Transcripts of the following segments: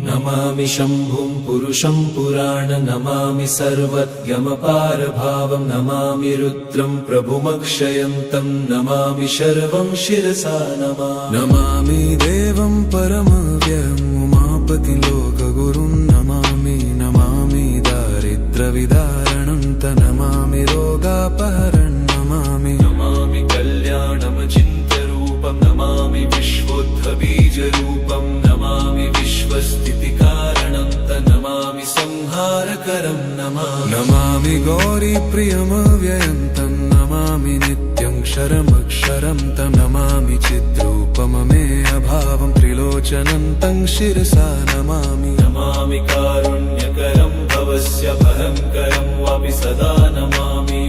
नमामि शम्भुं पुरुषं पुराण नमामि सर्वज्ञमपारभावं नमामि रुद्रं प्रभुमक्षयन्तं नमामि शर्वं शिरसा नमामि देवं परमव्ययम् उमापतिं लोकगुरुं नमामि दारिद्र्यविदारणं नमामि रोगापहरणं नमामि कल्याणमचिन्त्यरूपं नमामि विश्वोद्भबीजरूपं नमामि विश्वस्थितिकारणं नमामि संहारकरं नमामि गौरीप्रियमव्ययं तं नमामि नित्यं क्षरमक्षरं तं नमामि चिद्रूपममेयभावं त्रिलोचनं तं शिरसा नमामि कारुण्यकरं भवस्य भयङ्करं वापि सदा नमामि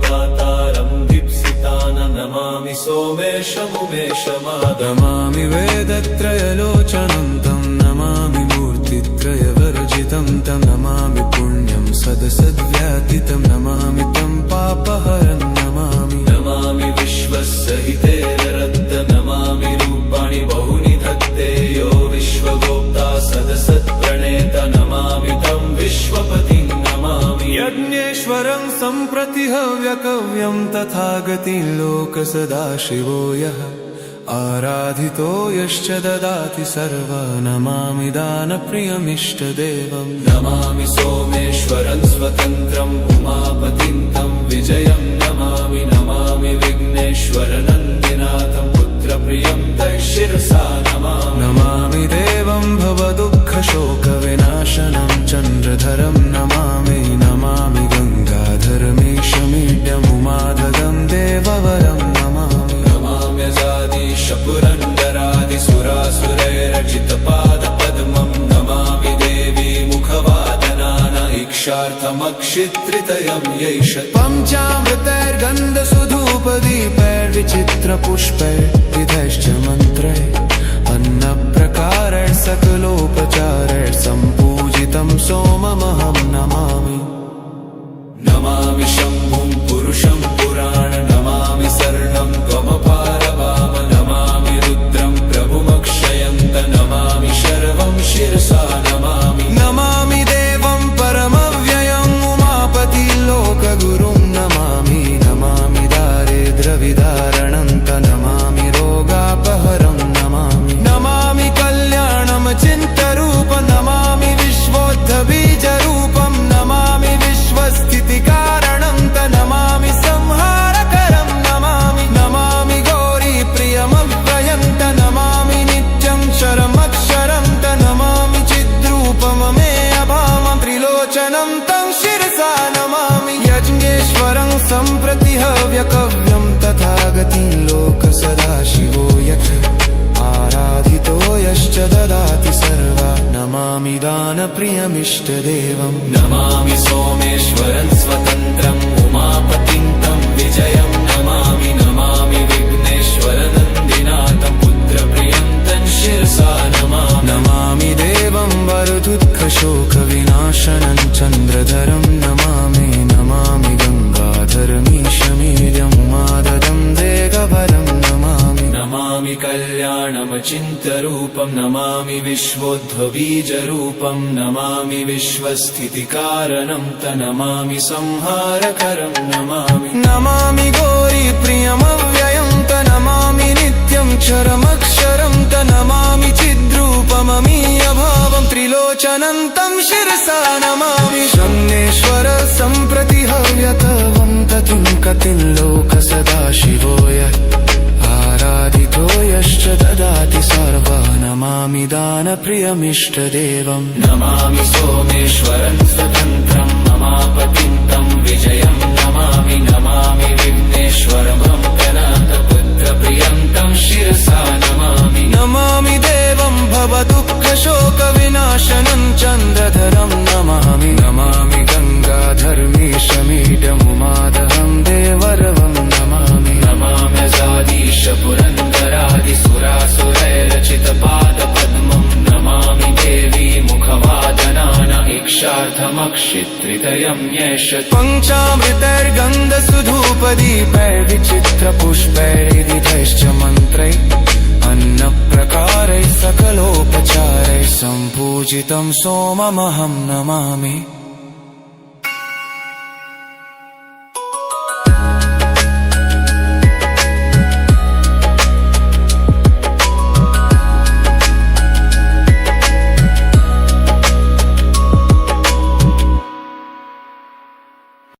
दातारं दीप्सितानं नमामि सोमेशमुमेशमादमामि वेदत्रयलोचनं तं नमामि मूर्तित्रयवर्जितं तं नमामि पुण्यं सदसद्व्यातितं नमामि तं पापहरं नमामि विश्वसहितेररद्द नमामि रूपाणि बहुनि धत्ते यो विश्वगोप्ता सदसत्प्रणेत नमामि तं विश्वपतिं नमामि यज्ञेश्वरं सम्प्रति हव्यकव्यं तथागतिं लोकसदाशिवो यः आराधितो यश्च ददाति सर्वा नमामि दानप्रियमिष्टदेवं नमामि सोमेश्वरं स्वतन्त्रम् उमापतिं तं विजयं नमामि विघ्नेश्वरनन्दिनाथं पुत्रप्रियं तं शिरसा नमामि देवं भवदुःखशोकविनाशनं चन्द्रधरं नमामि गङ्गाधरमीशमीड्यमुमाधदं देववरं पुरन्दरादिसुरासुरैरचितपादपद्मं नमामि देवी मुखवादनान इक्षार्थमक्षित्रितयं यैष पञ्चामृतैर्गन्धसुधूपदीपैर्विचित्रपुष्पैर्विधैश्च मन्त्रैः अन्नप्रकारैः सकलोपचारैः सम्पूजितं सोममहं नमामि शम्भुं पुरुषं पुराण नमामि शरणं त्वमपारवाम नमामि रुद्रं प्रभुमक्षयन्त नमामि शर्वं शिरसा नमामि देवं परमव्ययम् उमापतिं लोकगुरुं नमामि दारिद्र्यविदारणं नमामि रोगापहरं नमामि कल्याणमचिन्त्यरूपं नमामि विश्वोद्भबीजरूपं नमामि विश्वस्थितिकारणं नमामि संहारकरं नमामि गौरीप्रियमव्ययं नमामि नित्यं क्षरमक्षरं नमामि चिद्रूपममेयभावं त्रिलोचनं तं शिरसा नमामि यज्ञेश्वरं सम्प्रति हव्यकव्यं तथागतिं लोकसदाशिवो यः आराधितो यश्च ददाति सर्वा नमामि दानप्रियमिष्टदेवं नमामि सोमेश्वरं स्वतन्त्रम् उमापतिं तं विजयं नमामि विघ्नेश्वरनन्दिनाथं पुत्रप्रियं तं शिरसा नमामि देवं वरदुःखशोकविनाशनं चन्द्रधरं नमामि गङ्गाधरमीशमीड्यमुमाददं देववरं नमामि कल्याणमचिन्त्यरूपं नमामि विश्वोद्भबीजरूपं नमामि विश्वस्थितिकारणं नमामि संहारकरं नमामि गौरीप्रियमव्ययं नमामि नित्यं क्षरमक्षरं नमामि चिद्रूपममीयभावं त्रिलोचनं तं शिरसा नमामि शम्नेश्वर सम्प्रति हव्यकवं ततिं कतिं लोकसदाशिवो यः आराधितो यश्च ददाति सर्वा नमामि दानप्रियमिष्टदेवं नमामि सोमेश्वरं स्वतन्त्रं ममापतिं तं विजयं नमामि विघ्नेश्वरं गणाधपुत्रप्रियं तं शिरसा नमामि देवं भवदुःखशोकविनाशनं चन्द्रधरं नमामि गङ्गाधर्मीशमीड्यमुमादहं देवरवं नमाम्यजादीश पुरन्दरादिसुरासुरैरचितपादपद्मं नमामि देवी मुखवादनान इक्षार्थमक्षित्रितयं यैष पञ्चामृतैर्गन्धसुधूपदीपैर्विचित्रपुष्पैर्विधैश्च मन्त्रैः अन्नप्रकारैः सकलो पूजितं सोममहं नमामि।